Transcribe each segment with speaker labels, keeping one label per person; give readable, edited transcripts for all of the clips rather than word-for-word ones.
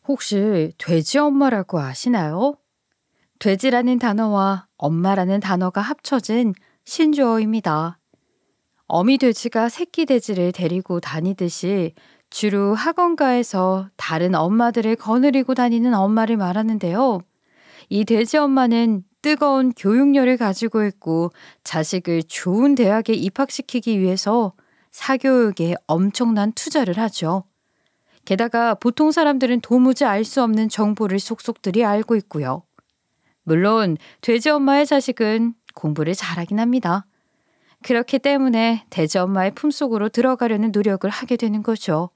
Speaker 1: 혹시 돼지 엄마라고 아시나요? 돼지라는 단어와 엄마라는 단어가 합쳐진 신조어입니다. 어미 돼지가 새끼 돼지를 데리고 다니듯이 주로 학원가에서 다른 엄마들을 거느리고 다니는 엄마를 말하는데요. 이 돼지 엄마는 뜨거운 교육열을 가지고 있고 자식을 좋은 대학에 입학시키기 위해서 사교육에 엄청난 투자를 하죠. 게다가 보통 사람들은 도무지 알 수 없는 정보를 속속들이 알고 있고요. 물론 돼지 엄마의 자식은 공부를 잘하긴 합니다. 그렇기 때문에 돼지 엄마의 품속으로 들어가려는 노력을 하게 되는 거죠.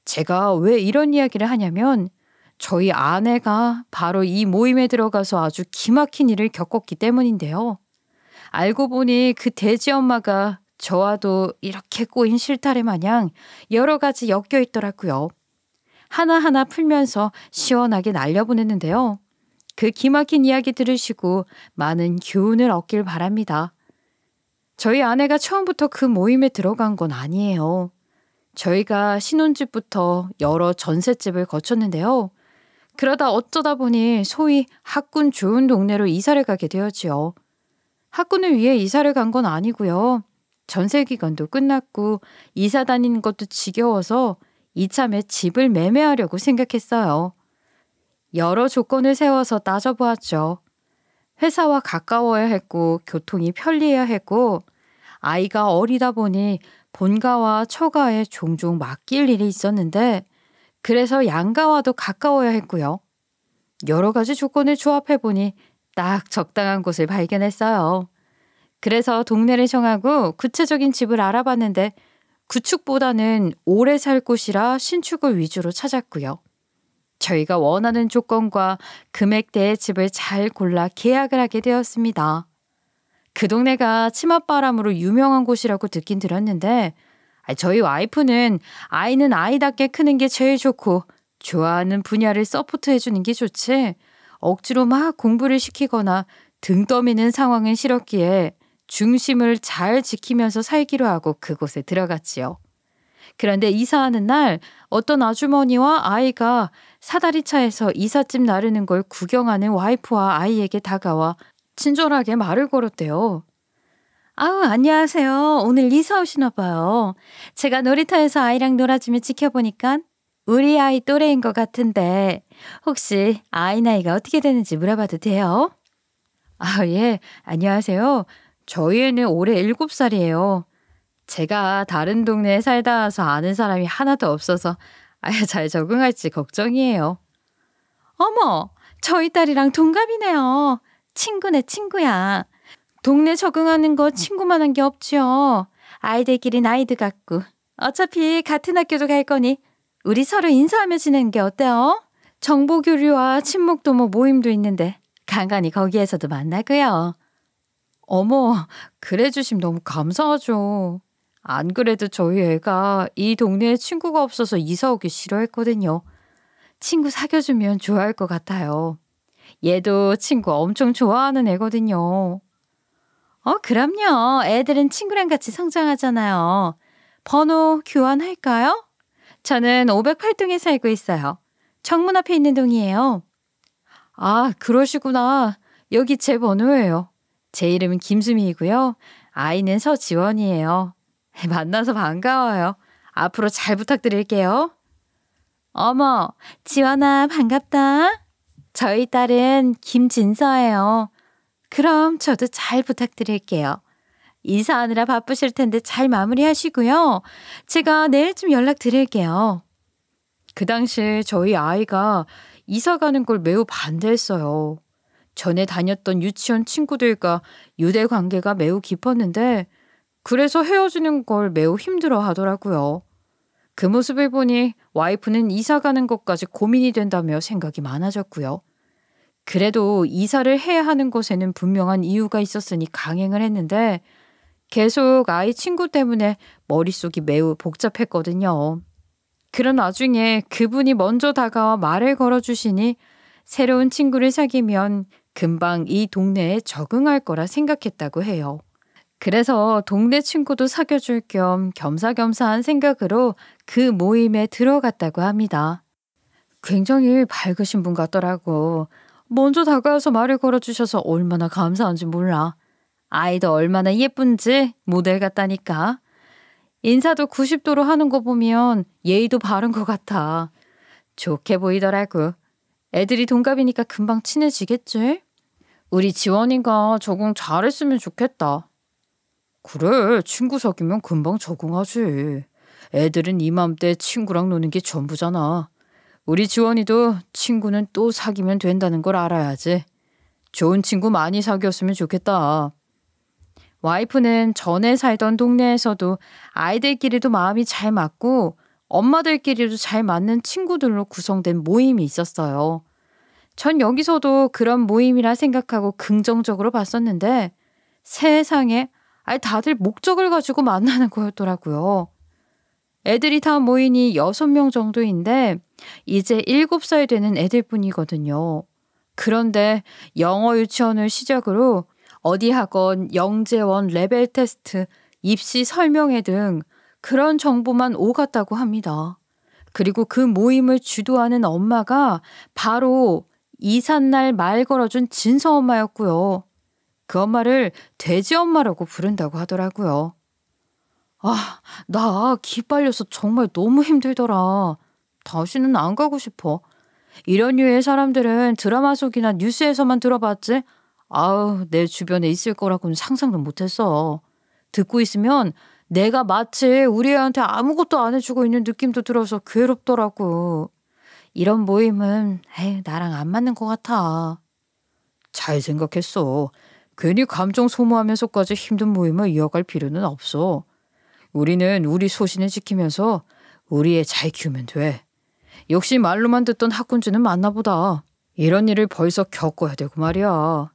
Speaker 1: 제가 왜 이런 이야기를 하냐면 저희 아내가 바로 이 모임에 들어가서 아주 기막힌 일을 겪었기 때문인데요. 알고 보니 그 돼지 엄마가 저와도 이렇게 꼬인 실타래 마냥 여러 가지 엮여 있더라고요. 하나하나 풀면서 시원하게 날려보냈는데요. 그 기막힌 이야기 들으시고 많은 교훈을 얻길 바랍니다. 저희 아내가 처음부터 그 모임에 들어간 건 아니에요. 저희가 신혼집부터 여러 전셋집을 거쳤는데요. 그러다 어쩌다 보니 소위 학군 좋은 동네로 이사를 가게 되었지요. 학군을 위해 이사를 간 건 아니고요. 전세 기간도 끝났고 이사 다니는 것도 지겨워서 이참에 집을 매매하려고 생각했어요. 여러 조건을 세워서 따져보았죠. 회사와 가까워야 했고 교통이 편리해야 했고 아이가 어리다 보니 본가와 처가에 종종 맡길 일이 있었는데 그래서 양가와도 가까워야 했고요. 여러 가지 조건을 조합해보니 딱 적당한 곳을 발견했어요. 그래서 동네를 정하고 구체적인 집을 알아봤는데 구축보다는 오래 살 곳이라 신축을 위주로 찾았고요. 저희가 원하는 조건과 금액대의 집을 잘 골라 계약을 하게 되었습니다. 그 동네가 치맛바람으로 유명한 곳이라고 듣긴 들었는데 저희 와이프는 아이는 아이답게 크는 게 제일 좋고 좋아하는 분야를 서포트해주는 게 좋지 억지로 막 공부를 시키거나 등 떠미는 상황은 싫었기에 중심을 잘 지키면서 살기로 하고 그곳에 들어갔지요. 그런데 이사하는 날 어떤 아주머니와 아이가 사다리차에서 이삿짐 나르는 걸 구경하는 와이프와 아이에게 다가와 친절하게 말을 걸었대요. 아우, 안녕하세요. 오늘 이사 오시나 봐요. 제가 놀이터에서 아이랑 놀아주며 지켜보니까 우리 아이 또래인 것 같은데 혹시 아이 나이가 어떻게 되는지 물어봐도 돼요? 아, 예. 안녕하세요. 저희 애는 올해 7살이에요. 제가 다른 동네에 살다 와서 아는 사람이 하나도 없어서 아예 잘 적응할지 걱정이에요. 어머, 저희 딸이랑 동갑이네요. 친구네, 친구야. 동네 적응하는 거 친구만 한 게 없지요. 아이들끼리 나이도 같고 어차피 같은 학교도 갈 거니 우리 서로 인사하며 지내는 게 어때요? 정보교류와 친목도모 모임도 있는데 간간히 거기에서도 만나고요. 어머, 그래 주심 너무 감사하죠. 안 그래도 저희 애가 이 동네에 친구가 없어서 이사 오기 싫어했거든요. 친구 사귀어주면 좋아할 것 같아요. 얘도 친구 엄청 좋아하는 애거든요. 그럼요. 애들은 친구랑 같이 성장하잖아요. 번호 교환할까요? 저는 508동에 살고 있어요. 정문 앞에 있는 동이에요. 아, 그러시구나. 여기 제 번호예요. 제 이름은 김수미이고요. 아이는 서지원이에요. 만나서 반가워요. 앞으로 잘 부탁드릴게요. 어머, 지원아 반갑다. 저희 딸은 김진서예요. 그럼 저도 잘 부탁드릴게요. 이사하느라 바쁘실 텐데 잘 마무리하시고요. 제가 내일쯤 연락드릴게요. 그 당시에 저희 아이가 이사 가는 걸 매우 반대했어요. 전에 다녔던 유치원 친구들과 유대 관계가 매우 깊었는데 그래서 헤어지는 걸 매우 힘들어 하더라고요. 그 모습을 보니 와이프는 이사 가는 것까지 고민이 된다며 생각이 많아졌고요. 그래도 이사를 해야 하는 것에는 분명한 이유가 있었으니 강행을 했는데 계속 아이 친구 때문에 머릿속이 매우 복잡했거든요. 그런 와중에 그분이 먼저 다가와 말을 걸어주시니 새로운 친구를 사귀면 금방 이 동네에 적응할 거라 생각했다고 해요. 그래서 동네 친구도 사귀어줄 겸 겸사겸사한 생각으로 그 모임에 들어갔다고 합니다. 굉장히 밝으신 분 같더라고. 먼저 다가와서 말을 걸어주셔서 얼마나 감사한지 몰라. 아이도 얼마나 예쁜지 모델 같다니까. 인사도 90도로 하는 거 보면 예의도 바른 것 같아. 좋게 보이더라고. 애들이 동갑이니까 금방 친해지겠지? 우리 지원이가 적응 잘했으면 좋겠다. 그래, 친구 사귀면 금방 적응하지. 애들은 이맘때 친구랑 노는 게 전부잖아. 우리 지원이도 친구는 또 사귀면 된다는 걸 알아야지. 좋은 친구 많이 사귀었으면 좋겠다. 와이프는 전에 살던 동네에서도 아이들끼리도 마음이 잘 맞고 엄마들끼리도 잘 맞는 친구들로 구성된 모임이 있었어요. 전 여기서도 그런 모임이라 생각하고 긍정적으로 봤었는데 세상에 다들 목적을 가지고 만나는 거였더라고요. 애들이 다 모이니 6명 정도인데 이제 7살 되는 애들뿐이거든요. 그런데 영어 유치원을 시작으로 어디 학원, 영재원, 레벨 테스트, 입시 설명회 등 그런 정보만 오갔다고 합니다. 그리고 그 모임을 주도하는 엄마가 바로 이삿날 말 걸어준 진서 엄마였고요. 그 엄마를 돼지 엄마라고 부른다고 하더라고요. 나 기빨려서 정말 너무 힘들더라. 다시는 안 가고 싶어. 이런 류의 사람들은 드라마 속이나 뉴스에서만 들어봤지 내 주변에 있을 거라고는 상상도 못했어. 듣고 있으면 내가 마치 우리 애한테 아무것도 안 해주고 있는 느낌도 들어서 괴롭더라고. 이런 모임은 나랑 안 맞는 것 같아. 잘 생각했어. 괜히 감정 소모하면서까지 힘든 모임을 이어갈 필요는 없어. 우리는 우리 소신을 지키면서 우리 애 잘 키우면 돼. 역시 말로만 듣던 학군주는 맞나보다. 이런 일을 벌써 겪어야 되고 말이야.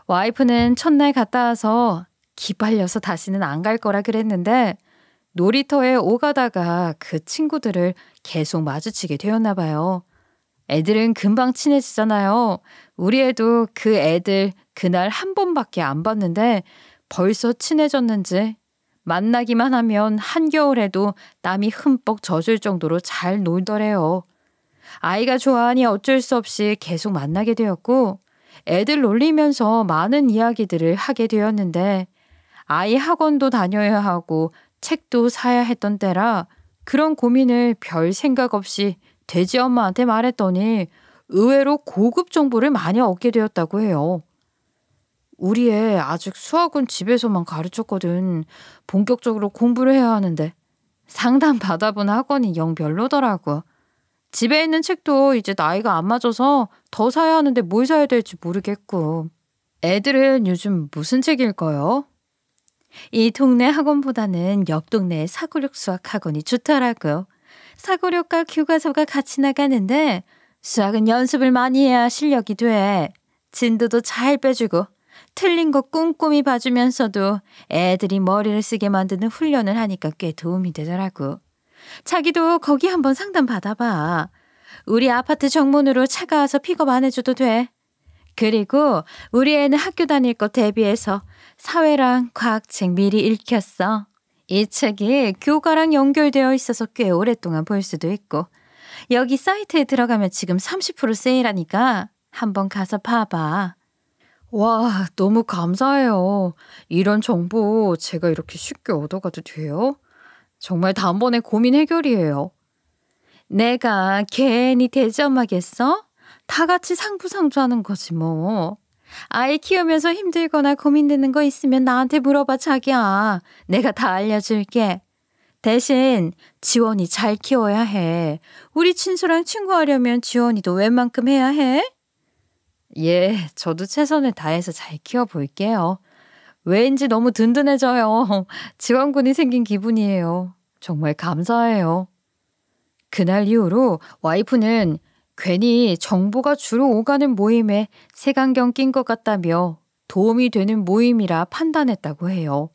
Speaker 1: 와이프는 첫날 갔다 와서 기빨려서 다시는 안 갈 거라 그랬는데 놀이터에 오가다가 그 친구들을 계속 마주치게 되었나 봐요. 애들은 금방 친해지잖아요. 우리 애도 그 애들 그날 한 번밖에 안 봤는데 벌써 친해졌는지 만나기만 하면 한겨울에도 땀이 흠뻑 젖을 정도로 잘 놀더래요. 아이가 좋아하니 어쩔 수 없이 계속 만나게 되었고 애들 놀리면서 많은 이야기들을 하게 되었는데 아이 학원도 다녀야 하고 책도 사야 했던 때라 그런 고민을 별 생각 없이 돼지 엄마한테 말했더니 의외로 고급 정보를 많이 얻게 되었다고 해요. 우리 애 아직 수학은 집에서만 가르쳤거든. 본격적으로 공부를 해야 하는데 상담 받아본 학원이 영 별로더라고. 집에 있는 책도 이제 나이가 안 맞아서 더 사야 하는데 뭘 사야 될지 모르겠고. 애들은 요즘 무슨 책 읽어요? 이 동네 학원보다는 옆 동네의 사고력 수학 학원이 좋더라고요. 사고력과 교과서가 같이 나가는데 수학은 연습을 많이 해야 실력이 돼. 진도도 잘 빼주고 틀린 거 꼼꼼히 봐주면서도 애들이 머리를 쓰게 만드는 훈련을 하니까 꽤 도움이 되더라고. 자기도 거기 한번 상담 받아봐. 우리 아파트 정문으로 차가 와서 픽업 안 해줘도 돼. 그리고 우리 애는 학교 다닐 거 대비해서 사회랑 과학책 미리 읽혔어. 이 책이 교과랑 연결되어 있어서 꽤 오랫동안 볼 수도 있고 여기 사이트에 들어가면 지금 30% 세일하니까 한번 가서 봐봐. 와, 너무 감사해요. 이런 정보 제가 이렇게 쉽게 얻어가도 돼요? 정말 단번에 고민 해결이에요. 내가 괜히 대지엄마겠어? 다 같이 상부상조하는 거지 뭐. 아이 키우면서 힘들거나 고민되는 거 있으면 나한테 물어봐 자기야. 내가 다 알려줄게. 대신 지원이 잘 키워야 해. 우리 친수랑 친구하려면 지원이도 웬만큼 해야 해? 예, 저도 최선을 다해서 잘 키워볼게요. 왠지 너무 든든해져요. 지원군이 생긴 기분이에요. 정말 감사해요. 그날 이후로 와이프는 괜히 정보가 주로 오가는 모임에 색안경 낀 것 같다며 도움이 되는 모임이라 판단했다고 해요.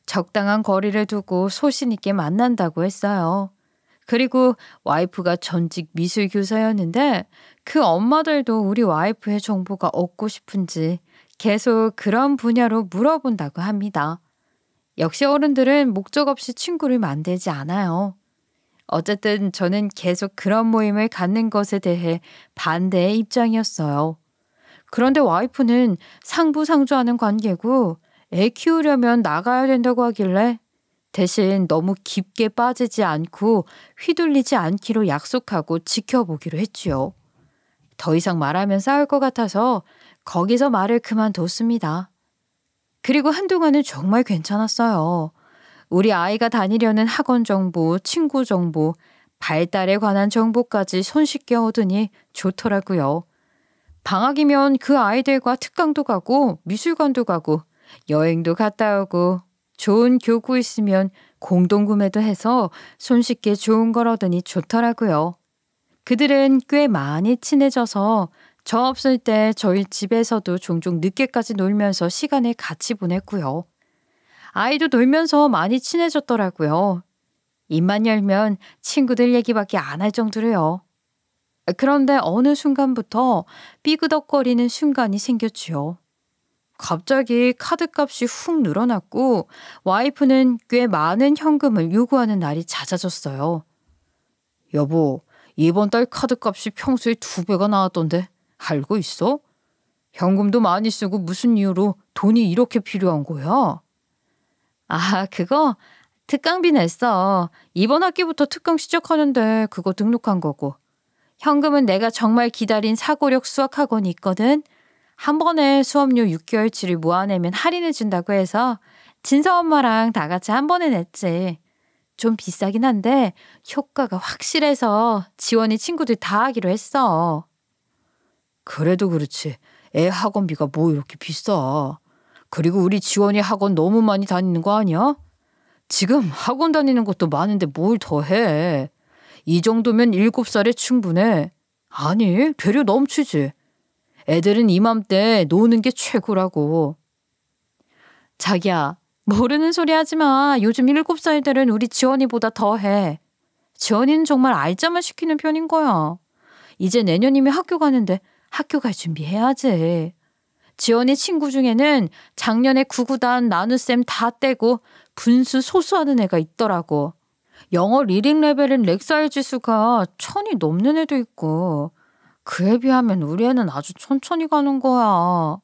Speaker 1: 적당한 거리를 두고 소신 있게 만난다고 했어요. 그리고 와이프가 전직 미술 교사였는데 그 엄마들도 우리 와이프의 정보가 얻고 싶은지 계속 그런 분야로 물어본다고 합니다. 역시 어른들은 목적 없이 친구를 만들지 않아요. 어쨌든 저는 계속 그런 모임을 갖는 것에 대해 반대의 입장이었어요. 그런데 와이프는 상부상조하는 관계고 애 키우려면 나가야 된다고 하길래 대신 너무 깊게 빠지지 않고 휘둘리지 않기로 약속하고 지켜보기로 했지요. 더 이상 말하면 싸울 것 같아서 거기서 말을 그만뒀습니다. 그리고 한동안은 정말 괜찮았어요. 우리 아이가 다니려는 학원 정보, 친구 정보, 발달에 관한 정보까지 손쉽게 얻으니 좋더라고요. 방학이면 그 아이들과 특강도 가고 미술관도 가고 여행도 갔다 오고 좋은 교구 있으면 공동구매도 해서 손쉽게 좋은 걸 얻으니 좋더라고요. 그들은 꽤 많이 친해져서 저 없을 때 저희 집에서도 종종 늦게까지 놀면서 시간을 같이 보냈고요. 아이도 놀면서 많이 친해졌더라고요. 입만 열면 친구들 얘기밖에 안 할 정도로요. 그런데 어느 순간부터 삐그덕거리는 순간이 생겼지요. 갑자기 카드값이 훅 늘어났고 와이프는 꽤 많은 현금을 요구하는 날이 잦아졌어요. 여보, 이번 달 카드값이 평소에 2배가 나왔던데 알고 있어? 현금도 많이 쓰고 무슨 이유로 돈이 이렇게 필요한 거야? 아, 그거 특강비 냈어. 이번 학기부터 특강 시작하는데 그거 등록한 거고. 현금은 내가 정말 기다린 사고력 수학 학원이 있거든. 한 번에 수업료 6개월치를 모아내면 할인해 준다고 해서 진서 엄마랑 다 같이 한 번에 냈지. 좀 비싸긴 한데 효과가 확실해서 지원이 친구들 다 하기로 했어. 그래도 그렇지. 애 학원비가 뭐 이렇게 비싸. 그리고 우리 지원이 학원 너무 많이 다니는 거 아니야? 지금 학원 다니는 것도 많은데 뭘 더 해. 이 정도면 7살에 충분해. 아니, 되려 넘치지. 애들은 이맘때 노는 게 최고라고. 자기야, 모르는 소리 하지 마. 요즘 7살들은 우리 지원이보다 더 해. 지원이는 정말 알짜만 시키는 편인 거야. 이제 내년이면 학교 가는데 학교 갈 준비해야지. 지원이 친구 중에는 작년에 구구단 나눗셈 다 떼고 분수 소수하는 애가 있더라고. 영어 리딩 레벨은 렉사일 지수가 1000이 넘는 애도 있고 그에 비하면 우리 애는 아주 천천히 가는 거야.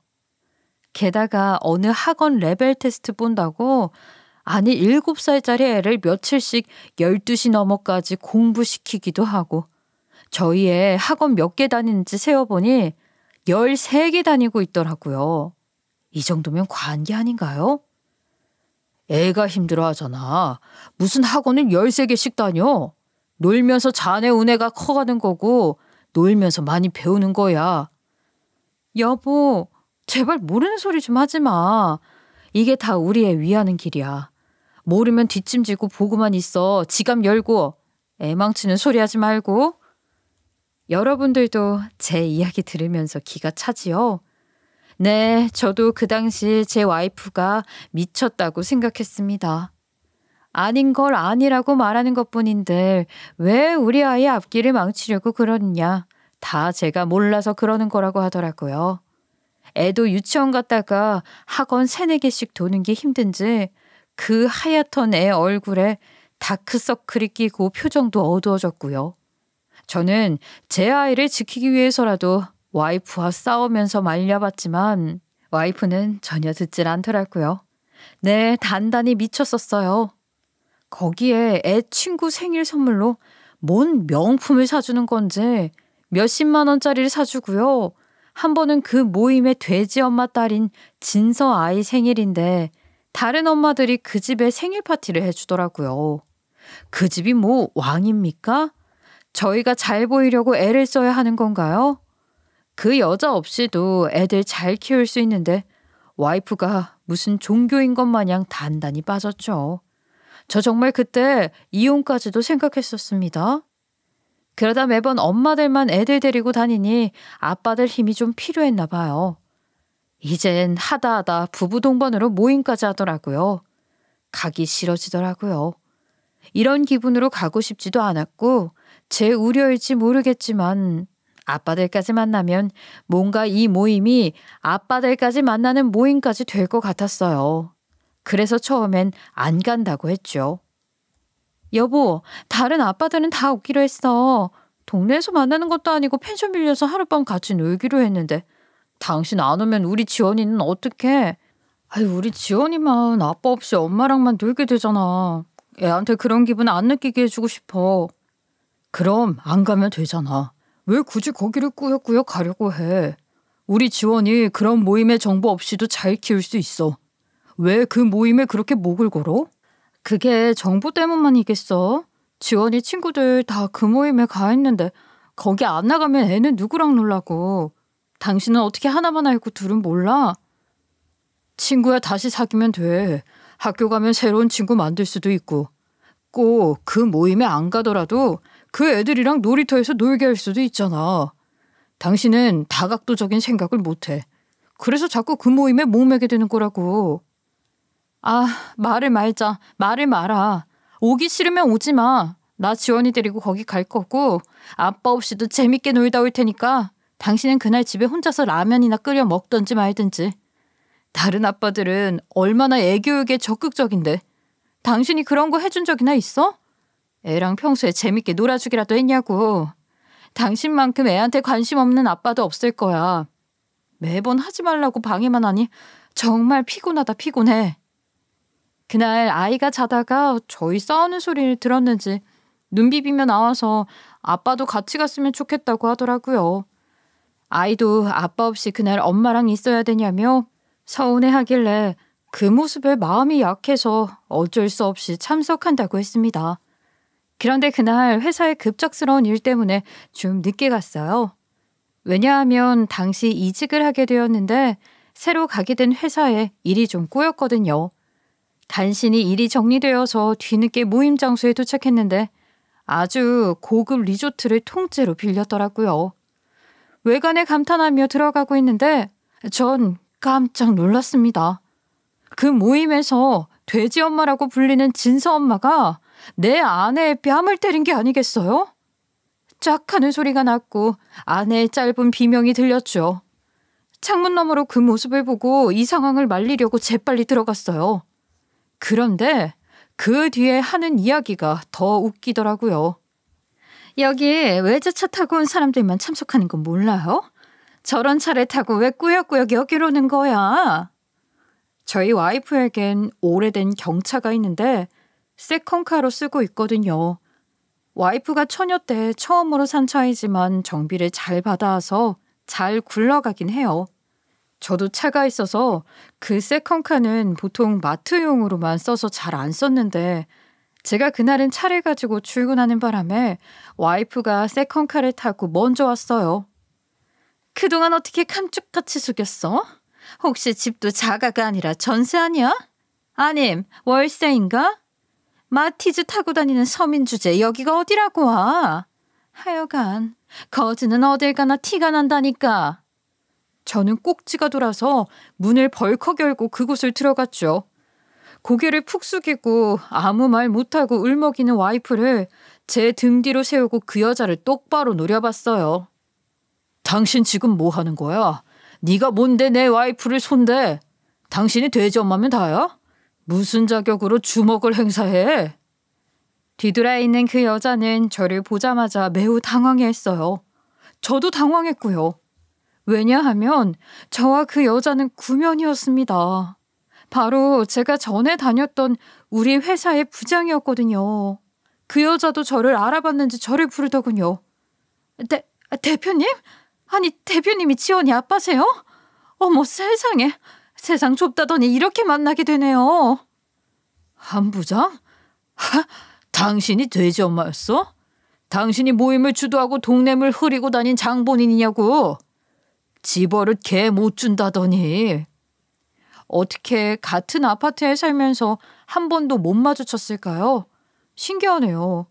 Speaker 1: 게다가 어느 학원 레벨 테스트 본다고 아니 7살짜리 애를 며칠씩 12시 넘어까지 공부시키기도 하고 저희 애 학원 몇 개 다니는지 세어보니 13개 다니고 있더라고요. 이 정도면 과한 게 아닌가요? 애가 힘들어하잖아. 무슨 학원을 13개씩 다녀? 놀면서 자네 운해가 커가는 거고 놀면서 많이 배우는 거야. 여보, 제발 모르는 소리 좀 하지 마. 이게 다 우리 애 위하는 길이야. 모르면 뒷짐지고 보고만 있어. 지갑 열고 애 망치는 소리 하지 말고. 여러분들도 제 이야기 들으면서 기가 차지요? 네, 저도 그 당시 제 와이프가 미쳤다고 생각했습니다. 아닌 걸 아니라고 말하는 것뿐인데 왜 우리 아이 앞길을 망치려고 그러느냐. 다 제가 몰라서 그러는 거라고 하더라고요. 애도 유치원 갔다가 학원 3-4개씩 도는 게 힘든지 그 하얗던 애 얼굴에 다크서클이 끼고 표정도 어두워졌고요. 저는 제 아이를 지키기 위해서라도 와이프와 싸우면서 말려봤지만 와이프는 전혀 듣질 않더라고요. 네, 단단히 미쳤었어요. 거기에 애 친구 생일 선물로 뭔 명품을 사주는 건지 몇십만 원짜리를 사주고요. 한 번은 그 모임의 돼지 엄마 딸인 진서 아이 생일인데 다른 엄마들이 그 집에 생일 파티를 해주더라고요. 그 집이 뭐 왕입니까? 저희가 잘 보이려고 애를 써야 하는 건가요? 그 여자 없이도 애들 잘 키울 수 있는데 와이프가 무슨 종교인 것 마냥 단단히 빠졌죠. 저 정말 그때 이혼까지도 생각했었습니다. 그러다 매번 엄마들만 애들 데리고 다니니 아빠들 힘이 좀 필요했나 봐요. 이젠 하다하다 부부 동반으로 모임까지 하더라고요. 가기 싫어지더라고요. 이런 기분으로 가고 싶지도 않았고 제 우려일지 모르겠지만 아빠들까지 만나면 뭔가 이 모임이 아빠들까지 만나는 모임까지 될 것 같았어요. 그래서 처음엔 안 간다고 했죠. 여보, 다른 아빠들은 다 오기로 했어. 동네에서 만나는 것도 아니고 펜션 빌려서 하룻밤 같이 놀기로 했는데 당신 안 오면 우리 지원이는 어떡해? 아유, 우리 지원이만 아빠 없이 엄마랑만 놀게 되잖아. 애한테 그런 기분 안 느끼게 해주고 싶어. 그럼 안 가면 되잖아. 왜 굳이 거기를 꾸역꾸역 가려고 해? 우리 지원이 그런 모임에 정보 없이도 잘 키울 수 있어. 왜 그 모임에 그렇게 목을 걸어? 그게 정보 때문만이겠어? 지원이 친구들 다 그 모임에 가 있는데 거기 안 나가면 애는 누구랑 놀라고. 당신은 어떻게 하나만 알고 둘은 몰라? 친구야 다시 사귀면 돼. 학교 가면 새로운 친구 만들 수도 있고. 꼭 그 모임에 안 가더라도 그 애들이랑 놀이터에서 놀게 할 수도 있잖아. 당신은 다각도적인 생각을 못해. 그래서 자꾸 그 모임에 목매게 되는 거라고. 아, 말을 말자. 말을 말아. 오기 싫으면 오지 마. 나 지원이 데리고 거기 갈 거고 아빠 없이도 재밌게 놀다 올 테니까 당신은 그날 집에 혼자서 라면이나 끓여 먹던지 말든지. 다른 아빠들은 얼마나 애 교육에 적극적인데 당신이 그런 거 해준 적이나 있어? 애랑 평소에 재밌게 놀아주기라도 했냐고. 당신만큼 애한테 관심 없는 아빠도 없을 거야. 매번 하지 말라고 방해만 하니 정말 피곤하다 피곤해. 그날 아이가 자다가 저희 싸우는 소리를 들었는지 눈 비비며 나와서 아빠도 같이 갔으면 좋겠다고 하더라고요. 아이도 아빠 없이 그날 엄마랑 있어야 되냐며 서운해하길래 그 모습에 마음이 약해서 어쩔 수 없이 참석한다고 했습니다. 그런데 그날 회사의 급작스러운 일 때문에 좀 늦게 갔어요. 왜냐하면 당시 이직을 하게 되었는데 새로 가게 된 회사에 일이 좀 꼬였거든요. 간신히 일이 정리되어서 뒤늦게 모임 장소에 도착했는데 아주 고급 리조트를 통째로 빌렸더라고요. 외관에 감탄하며 들어가고 있는데 전 깜짝 놀랐습니다. 그 모임에서 돼지 엄마라고 불리는 진서 엄마가 내 아내의 뺨을 때린 게 아니겠어요? 짝 하는 소리가 났고 아내의 짧은 비명이 들렸죠. 창문 너머로 그 모습을 보고 이 상황을 말리려고 재빨리 들어갔어요. 그런데 그 뒤에 하는 이야기가 더 웃기더라고요. 여기 외제차 타고 온 사람들만 참석하는 건 몰라요? 저런 차를 타고 왜 꾸역꾸역 여기로 오는 거야? 저희 와이프에겐 오래된 경차가 있는데 세컨카로 쓰고 있거든요. 와이프가 처녀 때 처음으로 산 차이지만 정비를 잘 받아서 잘 굴러가긴 해요. 저도 차가 있어서 그 세컨카는 보통 마트용으로만 써서 잘 안 썼는데 제가 그날은 차를 가지고 출근하는 바람에 와이프가 세컨카를 타고 먼저 왔어요. 그동안 어떻게 감쪽같이 속였어? 혹시 집도 자가가 아니라 전세 아니야? 아님 월세인가? 마티즈 타고 다니는 서민 주제 여기가 어디라고 와? 하여간 거지는 어딜 가나 티가 난다니까. 저는 꼭지가 돌아서 문을 벌컥 열고 그곳을 들어갔죠. 고개를 푹 숙이고 아무 말 못하고 울먹이는 와이프를 제 등 뒤로 세우고 그 여자를 똑바로 노려봤어요. 당신 지금 뭐 하는 거야? 네가 뭔데 내 와이프를 손대? 당신이 돼지 엄마면 다야? 무슨 자격으로 주먹을 행사해? 뒤돌아 있는 그 여자는 저를 보자마자 매우 당황해했어요. 저도 당황했고요. 왜냐하면 저와 그 여자는 구면이었습니다. 바로 제가 전에 다녔던 우리 회사의 부장이었거든요. 그 여자도 저를 알아봤는지 저를 부르더군요. 대표님? 아니 대표님이 지원이 아빠세요? 어머 세상에. 세상 좁다더니 이렇게 만나게 되네요. 한 부장? 당신이 돼지 엄마였어? 당신이 모임을 주도하고 동네물 흐리고 다닌 장본인이냐고. 집버릇 개 못 준다더니. 어떻게 같은 아파트에 살면서 한 번도 못 마주쳤을까요? 신기하네요.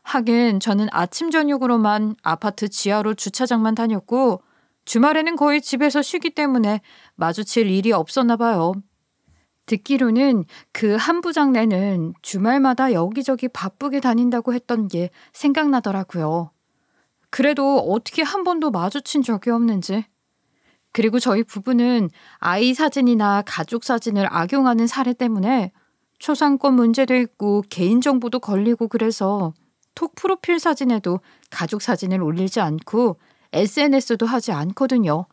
Speaker 1: 하긴 저는 아침 저녁으로만 아파트 지하로 주차장만 다녔고 주말에는 거의 집에서 쉬기 때문에 마주칠 일이 없었나 봐요. 듣기로는 그 한 부장네는 주말마다 여기저기 바쁘게 다닌다고 했던 게 생각나더라고요. 그래도 어떻게 한 번도 마주친 적이 없는지. 그리고 저희 부부는 아이 사진이나 가족 사진을 악용하는 사례 때문에 초상권 문제도 있고 개인정보도 걸리고 그래서 톡 프로필 사진에도 가족 사진을 올리지 않고 SNS도 하지 않거든요.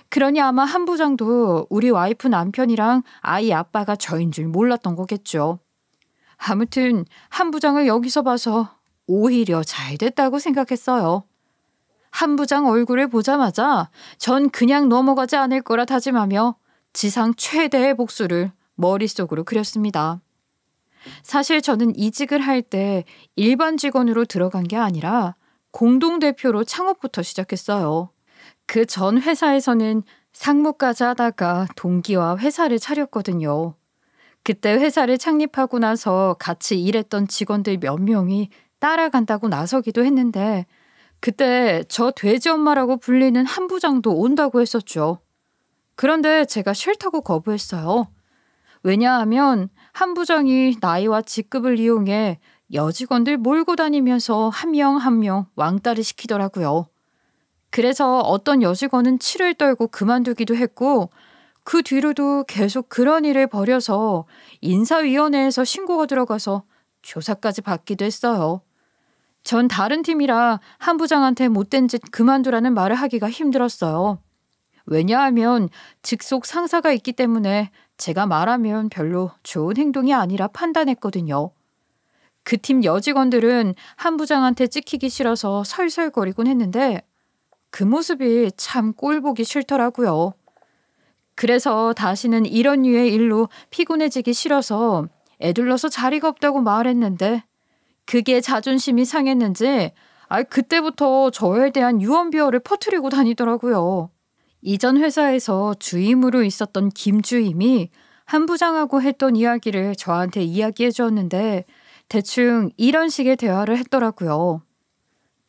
Speaker 1: 그러니 아마 한 부장도 우리 와이프 남편이랑 아이 아빠가 저인 줄 몰랐던 거겠죠. 아무튼 한 부장을 여기서 봐서 오히려 잘 됐다고 생각했어요. 한 부장 얼굴을 보자마자 전 그냥 넘어가지 않을 거라 다짐하며 지상 최대의 복수를 머릿속으로 그렸습니다. 사실 저는 이직을 할 때 일반 직원으로 들어간 게 아니라 공동대표로 창업부터 시작했어요. 그 전 회사에서는 상무까지 하다가 동기와 회사를 차렸거든요. 그때 회사를 창립하고 나서 같이 일했던 직원들 몇 명이 따라간다고 나서기도 했는데 그때 저 돼지 엄마라고 불리는 한 부장도 온다고 했었죠. 그런데 제가 싫다고 거부했어요. 왜냐하면 한 부장이 나이와 직급을 이용해 여직원들 몰고 다니면서 한 명 한 명 왕따를 시키더라고요. 그래서 어떤 여직원은 치를 떨고 그만두기도 했고 그 뒤로도 계속 그런 일을 벌여서 인사위원회에서 신고가 들어가서 조사까지 받기도 했어요. 전 다른 팀이라 한 부장한테 못된 짓 그만두라는 말을 하기가 힘들었어요. 왜냐하면 직속 상사가 있기 때문에 제가 말하면 별로 좋은 행동이 아니라 판단했거든요. 그 팀 여직원들은 한 부장한테 찍히기 싫어서 설설거리곤 했는데 그 모습이 참 꼴보기 싫더라고요. 그래서 다시는 이런 류의 일로 피곤해지기 싫어서 애둘러서 자리가 없다고 말했는데 그게 자존심이 상했는지 그때부터 저에 대한 유언비어를 퍼뜨리고 다니더라고요. 이전 회사에서 주임으로 있었던 김 주임이 한 부장하고 했던 이야기를 저한테 이야기해 주었는데 대충 이런 식의 대화를 했더라고요.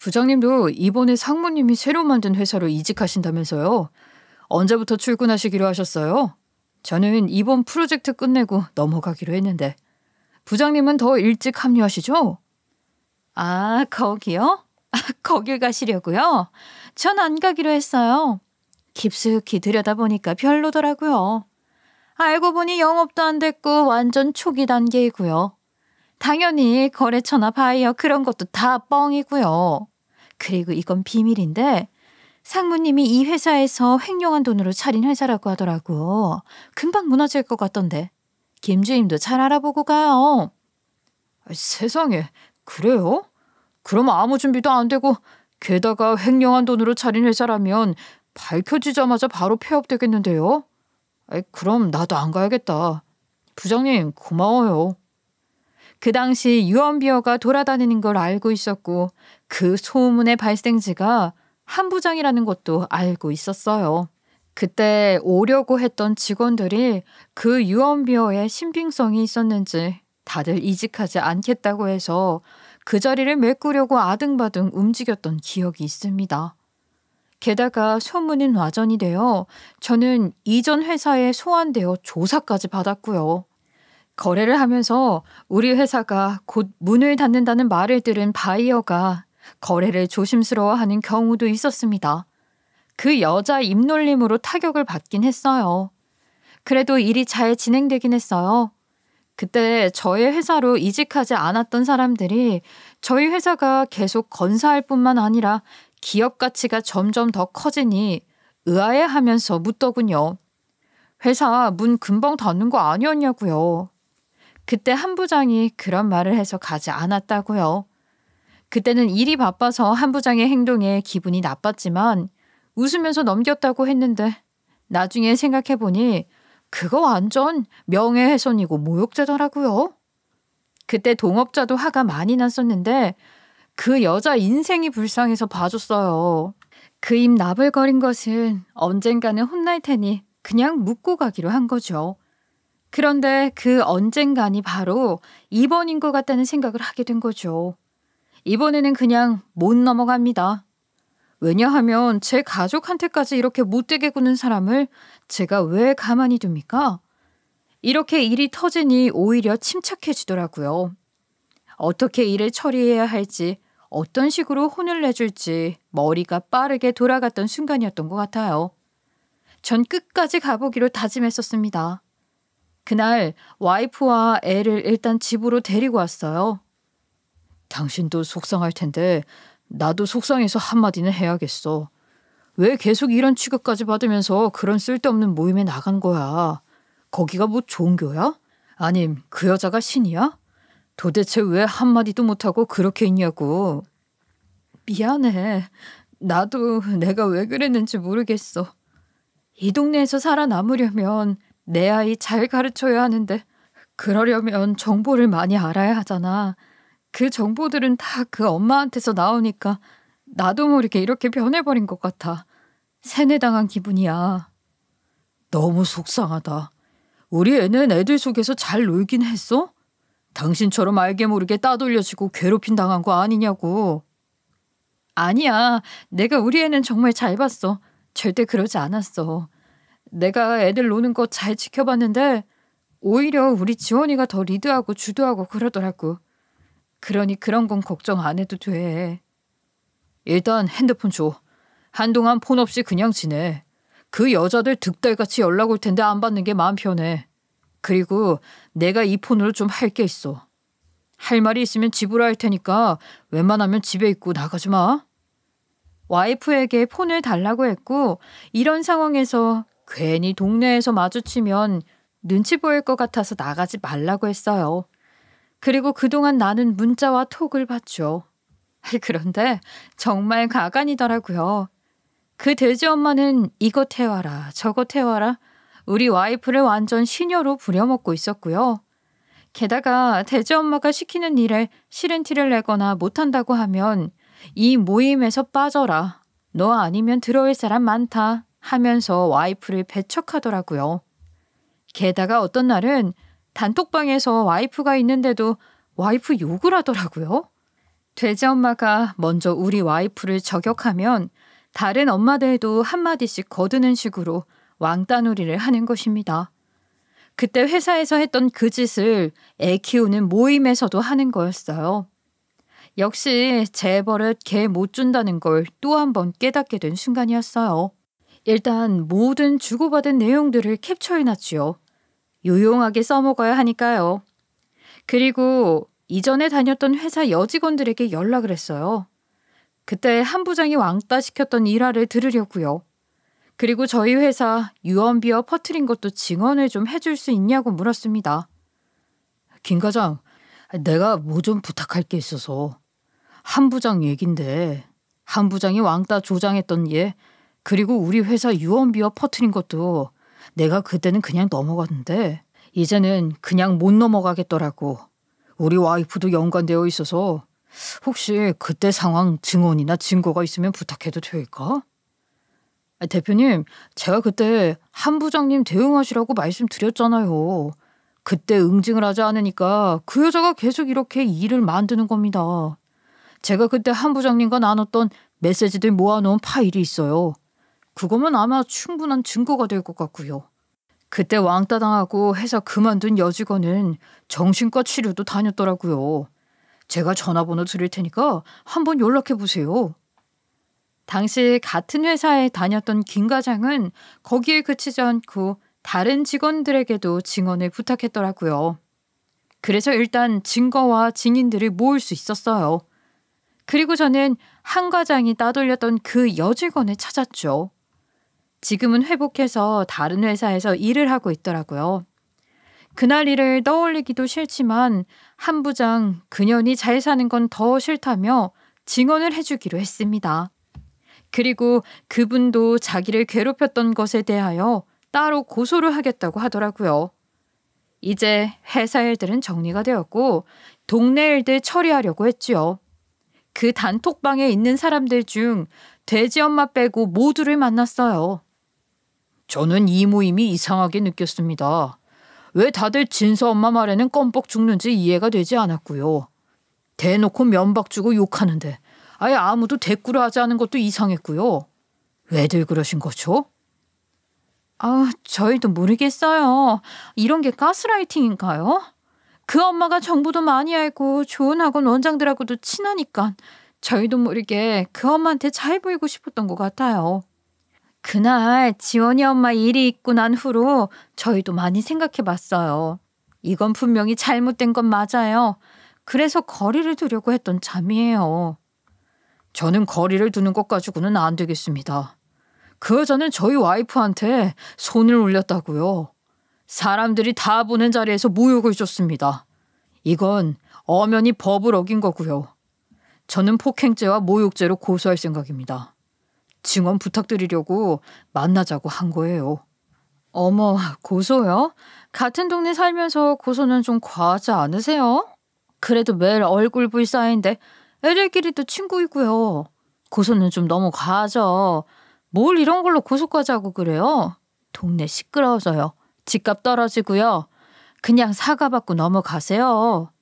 Speaker 1: 부장님도 이번에 상무님이 새로 만든 회사로 이직하신다면서요? 언제부터 출근하시기로 하셨어요? 저는 이번 프로젝트 끝내고 넘어가기로 했는데 부장님은 더 일찍 합류하시죠? 아, 거기요? 거길 가시려고요? 전 안 가기로 했어요. 깊숙이 들여다보니까 별로더라고요. 알고 보니 영업도 안 됐고 완전 초기 단계이고요. 당연히 거래처나 바이어 그런 것도 다 뻥이고요. 그리고 이건 비밀인데 상무님이 이 회사에서 횡령한 돈으로 차린 회사라고 하더라고. 금방 무너질 것 같던데. 김 주임도 잘 알아보고 가요. 세상에, 그래요? 그럼 아무 준비도 안 되고 게다가 횡령한 돈으로 차린 회사라면 밝혀지자마자 바로 폐업되겠는데요? 그럼 나도 안 가야겠다. 부장님 고마워요. 그 당시 유언비어가 돌아다니는 걸 알고 있었고 그 소문의 발생지가 한 부장이라는 것도 알고 있었어요. 그때 오려고 했던 직원들이 그 유언비어에 신빙성이 있었는지 다들 이직하지 않겠다고 해서 그 자리를 메꾸려고 아등바등 움직였던 기억이 있습니다. 게다가 소문은 와전이 되어 저는 이전 회사에 소환되어 조사까지 받았고요. 거래를 하면서 우리 회사가 곧 문을 닫는다는 말을 들은 바이어가 거래를 조심스러워하는 경우도 있었습니다. 그 여자 입놀림으로 타격을 받긴 했어요. 그래도 일이 잘 진행되긴 했어요. 그때 저희 회사로 이직하지 않았던 사람들이 저희 회사가 계속 건사할 뿐만 아니라 기업 가치가 점점 더 커지니 의아해하면서 묻더군요. 회사 문 금방 닫는 거 아니었냐고요. 그때 한 부장이 그런 말을 해서 가지 않았다고요. 그때는 일이 바빠서 한 부장의 행동에 기분이 나빴지만 웃으면서 넘겼다고 했는데 나중에 생각해보니 그거 완전 명예훼손이고 모욕죄더라고요. 그때 동업자도 화가 많이 났었는데 그 여자 인생이 불쌍해서 봐줬어요. 그 입 나불거린 것은 언젠가는 혼날 테니 그냥 묻고 가기로 한 거죠. 그런데 그 언젠가니 바로 이번인 것 같다는 생각을 하게 된 거죠. 이번에는 그냥 못 넘어갑니다. 왜냐하면 제 가족한테까지 이렇게 못되게 구는 사람을 제가 왜 가만히 둡니까? 이렇게 일이 터지니 오히려 침착해지더라고요. 어떻게 일을 처리해야 할지, 어떤 식으로 혼을 내줄지 머리가 빠르게 돌아갔던 순간이었던 것 같아요. 전 끝까지 가보기로 다짐했었습니다. 그날 와이프와 애를 일단 집으로 데리고 왔어요. 당신도 속상할 텐데 나도 속상해서 한마디는 해야겠어. 왜 계속 이런 취급까지 받으면서 그런 쓸데없는 모임에 나간 거야? 거기가 뭐 종교야? 아님 그 여자가 신이야? 도대체 왜 한마디도 못하고 그렇게 있냐고. 미안해. 나도 내가 왜 그랬는지 모르겠어. 이 동네에서 살아남으려면 내 아이 잘 가르쳐야 하는데 그러려면 정보를 많이 알아야 하잖아. 그 정보들은 다 그 엄마한테서 나오니까 나도 모르게 이렇게 변해버린 것 같아. 세뇌당한 기분이야. 너무 속상하다. 우리 애는 애들 속에서 잘 놀긴 했어? 당신처럼 알게 모르게 따돌려지고 괴롭힘 당한 거 아니냐고. 아니야. 내가 우리 애는 정말 잘 봤어. 절대 그러지 않았어. 내가 애들 노는 거 잘 지켜봤는데 오히려 우리 지원이가 더 리드하고 주도하고 그러더라고. 그러니 그런 건 걱정 안 해도 돼. 일단 핸드폰 줘. 한동안 폰 없이 그냥 지내. 그 여자들 득달같이 연락 올 텐데 안 받는 게 마음 편해. 그리고 내가 이 폰으로 좀 할 게 있어. 할 말이 있으면 집으로 할 테니까 웬만하면 집에 있고 나가지 마. 와이프에게 폰을 달라고 했고 이런 상황에서 괜히 동네에서 마주치면 눈치 보일 것 같아서 나가지 말라고 했어요. 그리고 그동안 나는 문자와 톡을 봤죠. 그런데 정말 가관이더라고요. 그 돼지 엄마는 이것 해와라 저것 해와라 우리 와이프를 완전 시녀로 부려먹고 있었고요. 게다가 돼지 엄마가 시키는 일에 싫은 티를 내거나 못한다고 하면 이 모임에서 빠져라. 너 아니면 들어올 사람 많다 하면서 와이프를 배척하더라고요. 게다가 어떤 날은 단톡방에서 와이프가 있는데도 와이프 욕을 하더라고요. 돼지 엄마가 먼저 우리 와이프를 저격하면 다른 엄마들도 한마디씩 거드는 식으로 왕따놀이를 하는 것입니다. 그때 회사에서 했던 그 짓을 애 키우는 모임에서도 하는 거였어요. 역시 제 버릇 개 못 준다는 걸 또 한 번 깨닫게 된 순간이었어요. 일단 모든 주고받은 내용들을 캡처해놨지요. 유용하게 써먹어야 하니까요. 그리고 이전에 다녔던 회사 여직원들에게 연락을 했어요. 그때 한 부장이 왕따 시켰던 일화를 들으려고요. 그리고 저희 회사 유언비어 퍼뜨린 것도 증언을 좀 해줄 수 있냐고 물었습니다. 김 과장, 내가 뭐 좀 부탁할 게 있어서. 한 부장 얘긴데 한 부장이 왕따 조장했던 예 그리고 우리 회사 유언비어 퍼뜨린 것도 내가 그때는 그냥 넘어갔는데 이제는 그냥 못 넘어가겠더라고. 우리 와이프도 연관되어 있어서 혹시 그때 상황 증언이나 증거가 있으면 부탁해도 될까? 대표님, 제가 그때 한 부장님 대응하시라고 말씀드렸잖아요. 그때 응징을 하지 않으니까 그 여자가 계속 이렇게 일을 만드는 겁니다. 제가 그때 한 부장님과 나눴던 메시지들 모아놓은 파일이 있어요. 그거면 아마 충분한 증거가 될 것 같고요. 그때 왕따 당하고 회사 그만둔 여직원은 정신과 치료도 다녔더라고요. 제가 전화번호 드릴 테니까 한번 연락해 보세요. 당시 같은 회사에 다녔던 김 과장은 거기에 그치지 않고 다른 직원들에게도 증언을 부탁했더라고요. 그래서 일단 증거와 증인들을 모을 수 있었어요. 그리고 저는 한 과장이 따돌렸던 그 여직원을 찾았죠. 지금은 회복해서 다른 회사에서 일을 하고 있더라고요. 그날 일을 떠올리기도 싫지만 한 부장 그년이 잘 사는 건 더 싫다며 증언을 해주기로 했습니다. 그리고 그분도 자기를 괴롭혔던 것에 대하여 따로 고소를 하겠다고 하더라고요. 이제 회사 일들은 정리가 되었고 동네 일들 처리하려고 했지요. 그 단톡방에 있는 사람들 중 돼지 엄마 빼고 모두를 만났어요. 저는 이 모임이 이상하게 느꼈습니다. 왜 다들 진서 엄마 말에는 껌뻑 죽는지 이해가 되지 않았고요. 대놓고 면박 주고 욕하는데 아예 아무도 대꾸를 하지 않은 것도 이상했고요. 왜들 그러신 거죠? 저희도 모르겠어요. 이런 게 가스라이팅인가요? 그 엄마가 정보도 많이 알고 좋은 학원 원장들하고도 친하니까 저희도 모르게 그 엄마한테 잘 보이고 싶었던 것 같아요. 그날 지원이 엄마 일이 있고 난 후로 저희도 많이 생각해 봤어요. 이건 분명히 잘못된 건 맞아요. 그래서 거리를 두려고 했던 참이에요. 저는 거리를 두는 것 가지고는 안 되겠습니다. 그 여자는 저희 와이프한테 손을 올렸다고요. 사람들이 다 보는 자리에서 모욕을 줬습니다. 이건 엄연히 법을 어긴 거고요. 저는 폭행죄와 모욕죄로 고소할 생각입니다. 증언 부탁드리려고 만나자고 한 거예요. 어머, 고소요? 같은 동네 살면서 고소는 좀 과하지 않으세요? 그래도 매일 얼굴 볼 사이인데 애들끼리도 친구이고요. 고소는 좀 너무 과하죠. 뭘 이런 걸로 고소까지 하고 그래요? 동네 시끄러워서요. 집값 떨어지고요. 그냥 사과받고 넘어가세요.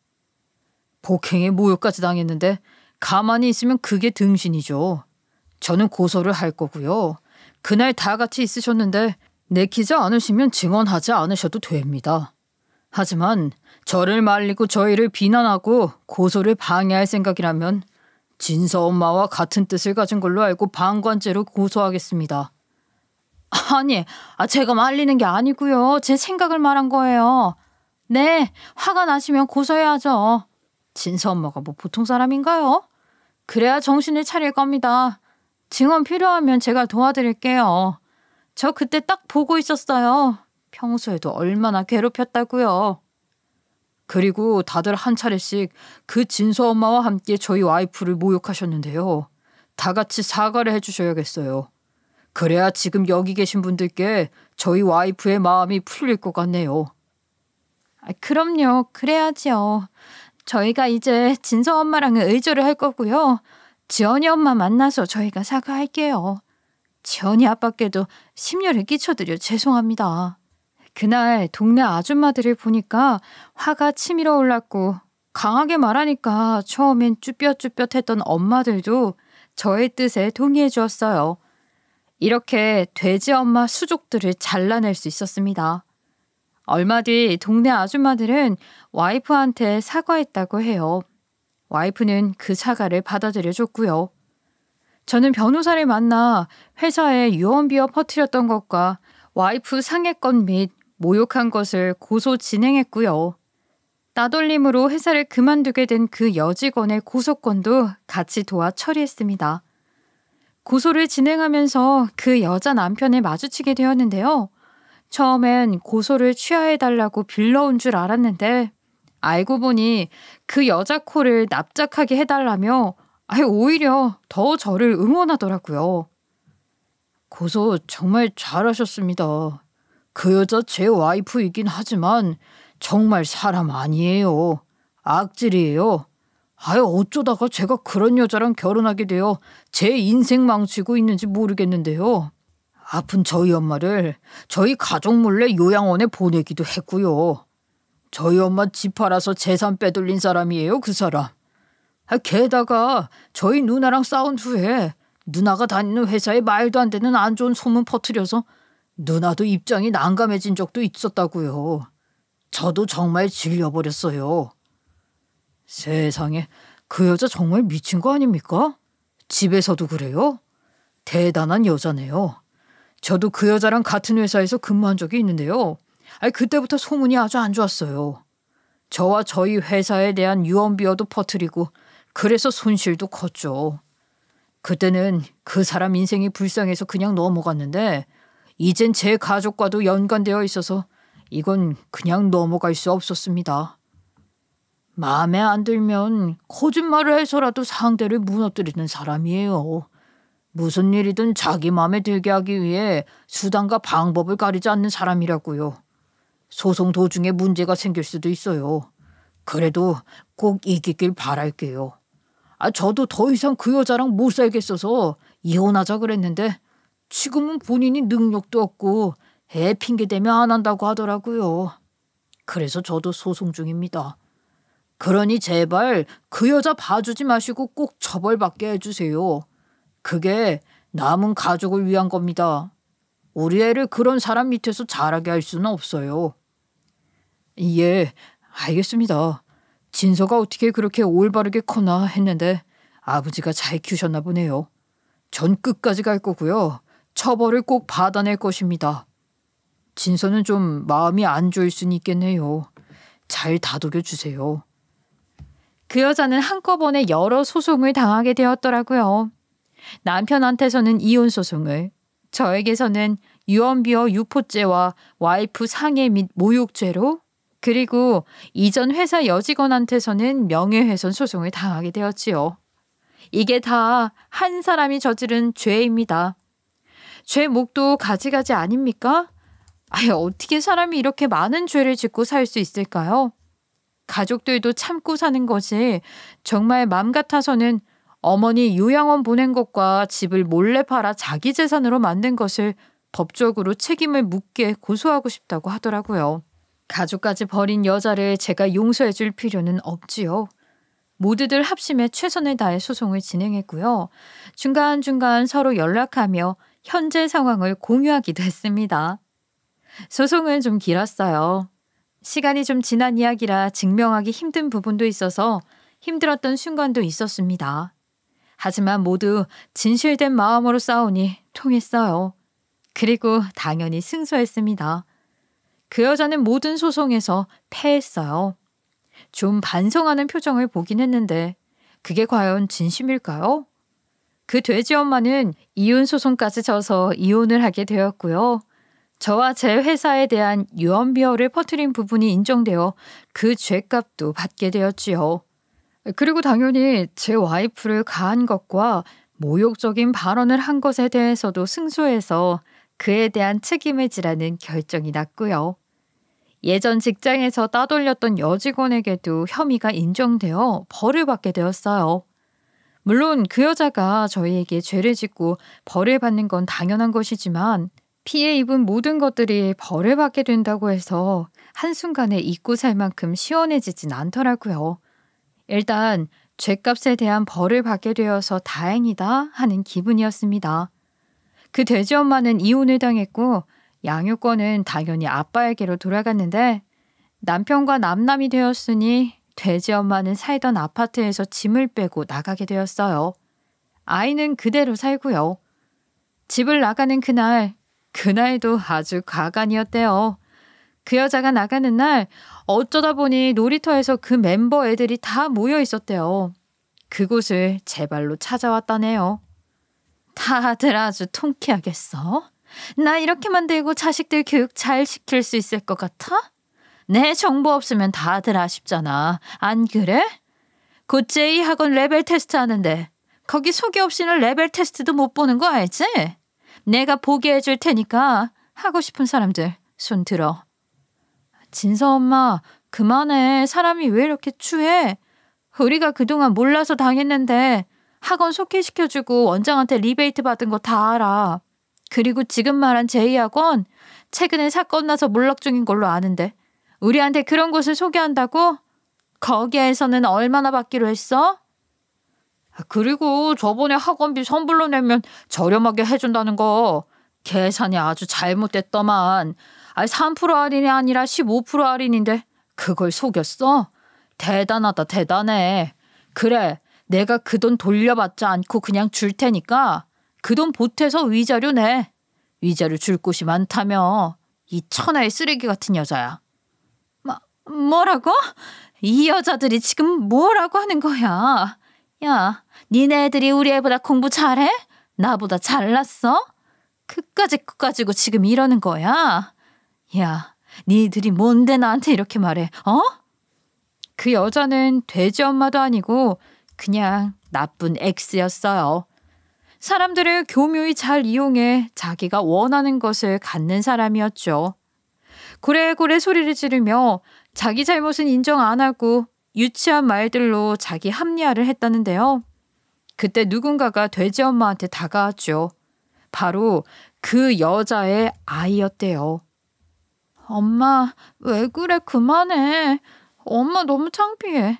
Speaker 1: 폭행에 모욕까지 당했는데 가만히 있으면 그게 등신이죠. 저는 고소를 할 거고요. 그날 다 같이 있으셨는데 내키지 않으시면 증언하지 않으셔도 됩니다. 하지만 저를 말리고 저희를 비난하고 고소를 방해할 생각이라면 진서 엄마와 같은 뜻을 가진 걸로 알고 방관죄로 고소하겠습니다. 아니, 제가 말리는 게 아니고요. 제 생각을 말한 거예요. 네, 화가 나시면 고소해야죠. 진서 엄마가 뭐 보통 사람인가요? 그래야 정신을 차릴 겁니다. 증언 필요하면 제가 도와드릴게요. 저 그때 딱 보고 있었어요. 평소에도 얼마나 괴롭혔다고요. 그리고 다들 한 차례씩 그 진서 엄마와 함께 저희 와이프를 모욕하셨는데요. 다 같이 사과를 해주셔야겠어요. 그래야 지금 여기 계신 분들께 저희 와이프의 마음이 풀릴 것 같네요. 그럼요. 그래야지요. 저희가 이제 진서 엄마랑은 의조를 할 거고요. 지연이 엄마 만나서 저희가 사과할게요. 지연이 아빠께도 심려를 끼쳐드려 죄송합니다. 그날 동네 아줌마들을 보니까 화가 치밀어 올랐고 강하게 말하니까 처음엔 쭈뼛쭈뼛했던 엄마들도 저의 뜻에 동의해 주었어요. 이렇게 돼지 엄마 수족들을 잘라낼 수 있었습니다. 얼마 뒤 동네 아줌마들은 와이프한테 사과했다고 해요. 와이프는 그 사과를 받아들여 줬고요. 저는 변호사를 만나 회사에 유언비어 퍼뜨렸던 것과 와이프 상해건 및 모욕한 것을 고소 진행했고요. 따돌림으로 회사를 그만두게 된 그 여직원의 고소건도 같이 도와 처리했습니다. 고소를 진행하면서 그 여자 남편을 마주치게 되었는데요. 처음엔 고소를 취하해달라고 빌러온 줄 알았는데 알고 보니 그 여자 코를 납작하게 해달라며 오히려 더 저를 응원하더라고요. 고소 정말 잘하셨습니다. 그 여자 제 와이프이긴 하지만 정말 사람 아니에요. 악질이에요. 어쩌다가 제가 그런 여자랑 결혼하게 되어 제 인생 망치고 있는지 모르겠는데요. 아픈 저희 엄마를 저희 가족 몰래 요양원에 보내기도 했고요. 저희 엄마 집 팔아서 재산 빼돌린 사람이에요, 그 사람. 게다가 저희 누나랑 싸운 후에 누나가 다니는 회사에 말도 안 되는 안 좋은 소문 퍼뜨려서 누나도 입장이 난감해진 적도 있었다고요. 저도 정말 질려버렸어요. 세상에, 그 여자 정말 미친 거 아닙니까? 집에서도 그래요? 대단한 여자네요. 저도 그 여자랑 같은 회사에서 근무한 적이 있는데요. 그때부터 소문이 아주 안 좋았어요. 저와 저희 회사에 대한 유언비어도 퍼뜨리고 그래서 손실도 컸죠. 그때는 그 사람 인생이 불쌍해서 그냥 넘어갔는데 이젠 제 가족과도 연관되어 있어서 이건 그냥 넘어갈 수 없었습니다. 마음에 안 들면 거짓말을 해서라도 상대를 무너뜨리는 사람이에요. 무슨 일이든 자기 마음에 들게 하기 위해 수단과 방법을 가리지 않는 사람이라고요. 소송 도중에 문제가 생길 수도 있어요. 그래도 꼭 이기길 바랄게요. 저도 더 이상 그 여자랑 못 살겠어서 이혼하자 그랬는데 지금은 본인이 능력도 없고 애 핑계대며 안 한다고 하더라고요. 그래서 저도 소송 중입니다. 그러니 제발 그 여자 봐주지 마시고 꼭 처벌받게 해주세요. 그게 남은 가족을 위한 겁니다. 우리 애를 그런 사람 밑에서 자라게 할 수는 없어요. 예, 알겠습니다. 진서가 어떻게 그렇게 올바르게 커나 했는데 아버지가 잘 키우셨나 보네요. 전 끝까지 갈 거고요. 처벌을 꼭 받아낼 것입니다. 진서는 좀 마음이 안 좋을 수는 있겠네요. 잘 다독여 주세요. 그 여자는 한꺼번에 여러 소송을 당하게 되었더라고요. 남편한테서는 이혼 소송을, 저에게서는 유언비어 유포죄와 와이프 상해 및 모욕죄로, 그리고 이전 회사 여직원한테서는 명예훼손 소송을 당하게 되었지요. 이게 다 한 사람이 저지른 죄입니다. 죄목도 가지가지 아닙니까? 어떻게 사람이 이렇게 많은 죄를 짓고 살 수 있을까요? 가족들도 참고 사는 것이 정말 맘 같아서는 어머니 요양원 보낸 것과 집을 몰래 팔아 자기 재산으로 만든 것을 법적으로 책임을 묻게 고소하고 싶다고 하더라고요. 가족까지 버린 여자를 제가 용서해 줄 필요는 없지요. 모두들 합심해 최선을 다해 소송을 진행했고요. 중간중간 서로 연락하며 현재 상황을 공유하기도 했습니다. 소송은 좀 길었어요. 시간이 좀 지난 이야기라 증명하기 힘든 부분도 있어서 힘들었던 순간도 있었습니다. 하지만 모두 진실된 마음으로 싸우니 통했어요. 그리고 당연히 승소했습니다. 그 여자는 모든 소송에서 패했어요. 좀 반성하는 표정을 보긴 했는데 그게 과연 진심일까요? 그 돼지 엄마는 이혼 소송까지 져서 이혼을 하게 되었고요. 저와 제 회사에 대한 유언비어를 퍼뜨린 부분이 인정되어 그 죄값도 받게 되었지요. 그리고 당연히 제 와이프를 가한 것과 모욕적인 발언을 한 것에 대해서도 승소해서 그에 대한 책임을 지라는 결정이 났고요. 예전 직장에서 따돌렸던 여직원에게도 혐의가 인정되어 벌을 받게 되었어요. 물론 그 여자가 저희에게 죄를 짓고 벌을 받는 건 당연한 것이지만 피해 입은 모든 것들이 벌을 받게 된다고 해서 한순간에 잊고 살 만큼 시원해지진 않더라고요. 일단 죄값에 대한 벌을 받게 되어서 다행이다 하는 기분이었습니다. 그 돼지 엄마는 이혼을 당했고 양육권은 당연히 아빠에게로 돌아갔는데 남편과 남남이 되었으니 돼지 엄마는 살던 아파트에서 짐을 빼고 나가게 되었어요. 아이는 그대로 살고요. 집을 나가는 그날도 아주 가관이었대요. 그 여자가 나가는 날 어쩌다 보니 놀이터에서 그 멤버 애들이 다 모여 있었대요. 그곳을 제 발로 찾아왔다네요. 다들 아주 통쾌하겠어. 나 이렇게 만들고 자식들 교육 잘 시킬 수 있을 것 같아? 내 정보 없으면 다들 아쉽잖아. 안 그래? 곧 제2학원 레벨 테스트 하는데 거기 소개 없이는 레벨 테스트도 못 보는 거 알지? 내가 보게 해줄 테니까 하고 싶은 사람들 손 들어. 진서 엄마, 그만해. 사람이 왜 이렇게 추해? 우리가 그동안 몰라서 당했는데 학원 소개시켜주고 원장한테 리베이트 받은 거 다 알아. 그리고 지금 말한 제2학원 최근에 사건 나서 몰락 중인 걸로 아는데 우리한테 그런 곳을 소개한다고? 거기에서는 얼마나 받기로 했어? 그리고 저번에 학원비 선불로 내면 저렴하게 해준다는 거 계산이 아주 잘못됐더만. 3% 할인이 아니라 15% 할인인데 그걸 속였어? 대단하다, 대단해. 그래, 내가 그 돈 돌려받지 않고 그냥 줄 테니까 그 돈 보태서 위자료 내. 위자료 줄 곳이 많다며. 이 천하의 쓰레기 같은 여자야. 뭐라고? 이 여자들이 지금 뭐라고 하는 거야? 야, 니네 애들이 우리 애보다 공부 잘해? 나보다 잘났어? 그까짓 것 가지고 지금 이러는 거야? 야, 니들이 뭔데 나한테 이렇게 말해, 어? 그 여자는 돼지 엄마도 아니고 그냥 나쁜 X였어요. 사람들을 교묘히 잘 이용해 자기가 원하는 것을 갖는 사람이었죠. 고래고래 소리를 지르며 자기 잘못은 인정 안 하고 유치한 말들로 자기 합리화를 했다는데요. 그때 누군가가 돼지 엄마한테 다가왔죠. 바로 그 여자의 아이였대요. 엄마, 왜 그래? 그만해. 엄마 너무 창피해.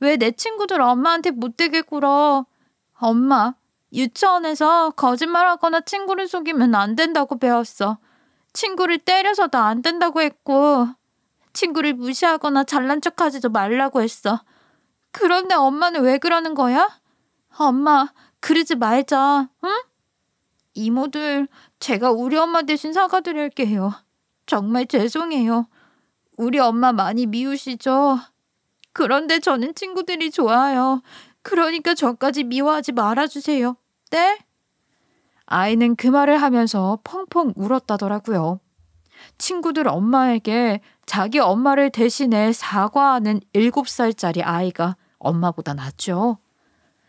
Speaker 1: 왜 내 친구들 엄마한테 못되게 굴어? 엄마, 유치원에서 거짓말하거나 친구를 속이면 안 된다고 배웠어. 친구를 때려서도 안 된다고 했고 친구를 무시하거나 잘난 척하지도 말라고 했어. 그런데 엄마는 왜 그러는 거야? 엄마, 그러지 말자, 응?
Speaker 2: 이모들, 제가 우리 엄마 대신 사과드릴게요. 정말 죄송해요. 우리 엄마 많이 미우시죠? 그런데 저는 친구들이 좋아요. 그러니까 저까지 미워하지 말아주세요. 네? 아이는 그 말을 하면서 펑펑 울었다더라고요. 친구들 엄마에게 자기 엄마를 대신해 사과하는 7살짜리 아이가 엄마보다 낫죠.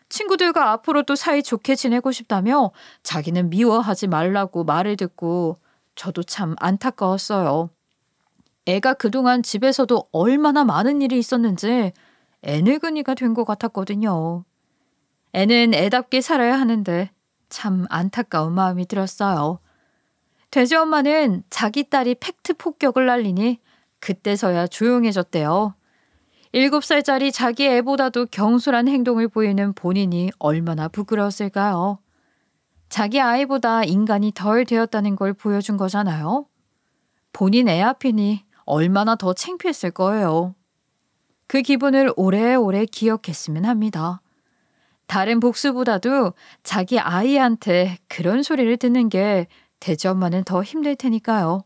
Speaker 2: 친구들과 앞으로도 사이좋게 지내고 싶다며 자기는 미워하지 말라고 말을 듣고 저도 참 안타까웠어요. 애가 그동안 집에서도 얼마나 많은 일이 있었는지 애늙은이가 된 것 같았거든요. 애는 애답게 살아야 하는데 참 안타까운 마음이 들었어요. 돼지 엄마는 자기 딸이 팩트 폭격을 날리니 그때서야 조용해졌대요. 7살짜리 자기 애보다도 경솔한 행동을 보이는 본인이 얼마나 부끄러웠을까요? 자기 아이보다 인간이 덜 되었다는 걸 보여준 거잖아요. 본인 애 앞이니 얼마나 더 창피했을 거예요. 그 기분을 오래오래 기억했으면 합니다. 다른 복수보다도 자기 아이한테 그런 소리를 듣는 게 돼지 엄마는 더 힘들 테니까요.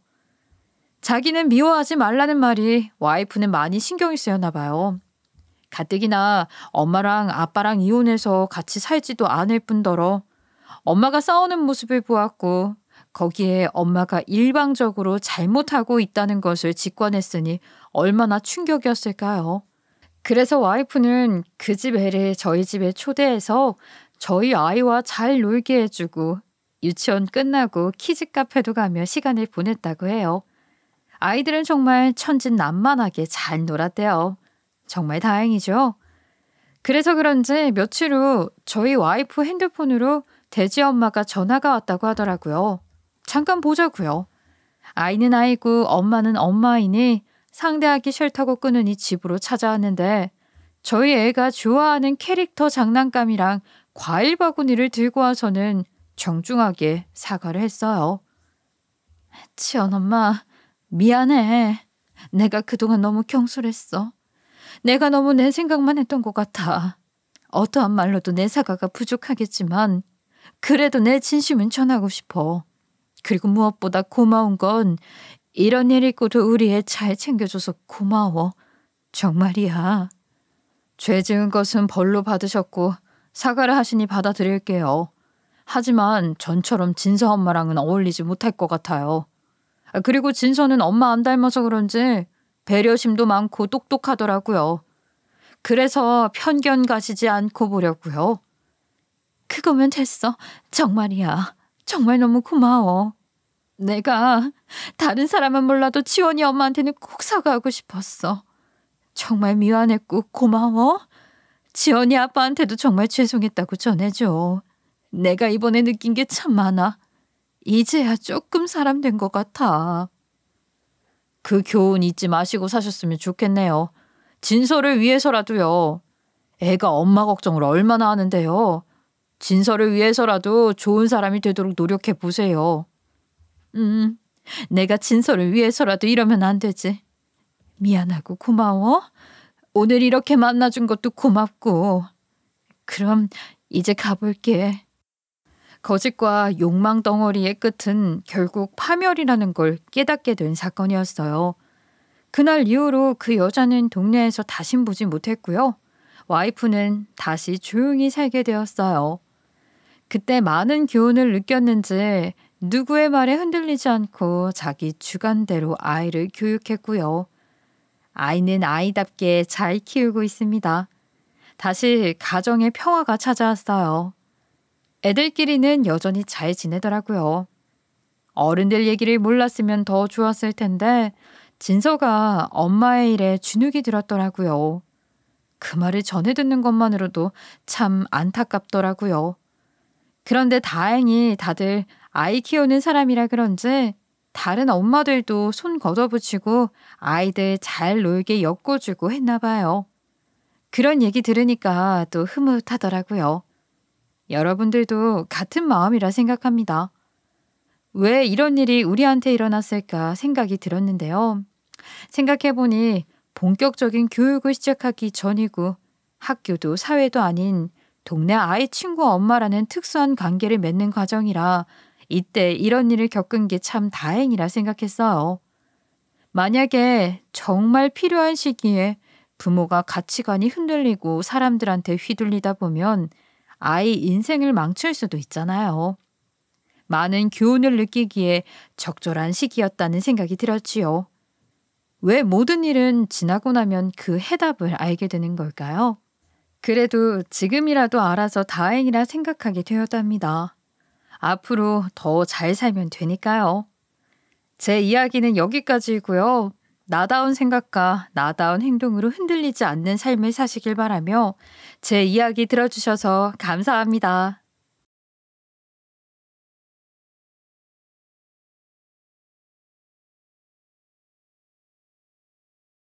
Speaker 2: 자기는 미워하지 말라는 말이 와이프는 많이 신경이 쓰였나 봐요. 가뜩이나 엄마랑 아빠랑 이혼해서 같이 살지도 않을 뿐더러 엄마가 싸우는 모습을 보았고 거기에 엄마가 일방적으로 잘못하고 있다는 것을 직관했으니 얼마나 충격이었을까요? 그래서 와이프는 그 집 애를 저희 집에 초대해서 저희 아이와 잘 놀게 해주고 유치원 끝나고 키즈 카페도 가며 시간을 보냈다고 해요. 아이들은 정말 천진난만하게 잘 놀았대요. 정말 다행이죠. 그래서 그런지 며칠 후 저희 와이프 핸드폰으로 돼지 엄마가 전화가 왔다고 하더라고요. 잠깐 보자고요. 아이는 아이고 엄마는 엄마이니 상대하기 싫다고 끊으니 집으로 찾아왔는데 저희 애가 좋아하는 캐릭터 장난감이랑 과일 바구니를 들고 와서는 정중하게 사과를 했어요. 치연 엄마, 미안해. 내가 그동안 너무 경솔했어. 내가 너무 내 생각만 했던 것 같아. 어떠한 말로도 내 사과가 부족하겠지만 그래도 내 진심은 전하고 싶어. 그리고 무엇보다 고마운 건 이런 일 있고도 우리 애 잘 챙겨줘서 고마워. 정말이야. 죄 지은 것은 벌로 받으셨고 사과를 하시니 받아들일게요. 하지만 전처럼 진서 엄마랑은 어울리지 못할 것 같아요. 그리고 진서는 엄마 안 닮아서 그런지 배려심도 많고 똑똑하더라고요. 그래서 편견 가지지 않고 보려고요. 그거면 됐어. 정말이야. 정말 너무 고마워. 내가 다른 사람은 몰라도 지원이 엄마한테는 꼭 사과하고 싶었어. 정말 미안했고 고마워. 지원이 아빠한테도 정말 죄송했다고 전해줘. 내가 이번에 느낀 게 참 많아. 이제야 조금 사람 된 것 같아. 그 교훈 잊지 마시고 사셨으면 좋겠네요. 진서를 위해서라도요. 애가 엄마 걱정을 얼마나 하는데요. 진서를 위해서라도 좋은 사람이 되도록 노력해 보세요. 내가 진서를 위해서라도 이러면 안 되지. 미안하고 고마워. 오늘 이렇게 만나준 것도 고맙고. 그럼 이제 가볼게. 거짓과 욕망 덩어리의 끝은 결국 파멸이라는 걸 깨닫게 된 사건이었어요. 그날 이후로 그 여자는 동네에서 다신 보지 못했고요. 와이프는 다시 조용히 살게 되었어요. 그때 많은 교훈을 느꼈는지 누구의 말에 흔들리지 않고 자기 주관대로 아이를 교육했고요. 아이는 아이답게 잘 키우고 있습니다. 다시 가정의 평화가 찾아왔어요. 애들끼리는 여전히 잘 지내더라고요. 어른들 얘기를 몰랐으면 더 좋았을 텐데 진서가 엄마의 일에 주눅이 들었더라고요. 그 말을 전해 듣는 것만으로도 참 안타깝더라고요. 그런데 다행히 다들 아이 키우는 사람이라 그런지 다른 엄마들도 손 걷어붙이고 아이들 잘 놀게 엮어주고 했나 봐요. 그런 얘기 들으니까 또 흐뭇하더라고요. 여러분들도 같은 마음이라 생각합니다. 왜 이런 일이 우리한테 일어났을까 생각이 들었는데요. 생각해보니 본격적인 교육을 시작하기 전이고 학교도 사회도 아닌 동네 아이 친구 엄마라는 특수한 관계를 맺는 과정이라
Speaker 1: 이때 이런 일을 겪은 게 참 다행이라 생각했어요. 만약에 정말 필요한 시기에 부모가 가치관이 흔들리고 사람들한테 휘둘리다 보면 아이 인생을 망칠 수도 있잖아요. 많은 교훈을 느끼기에 적절한 시기였다는 생각이 들었지요. 왜 모든 일은 지나고 나면 그 해답을 알게 되는 걸까요? 그래도 지금이라도 알아서 다행이라 생각하게 되었답니다. 앞으로 더 잘 살면 되니까요. 제 이야기는 여기까지이고요. 나다운 생각과 나다운 행동으로 흔들리지 않는 삶을 사시길 바라며 제 이야기 들어주셔서 감사합니다.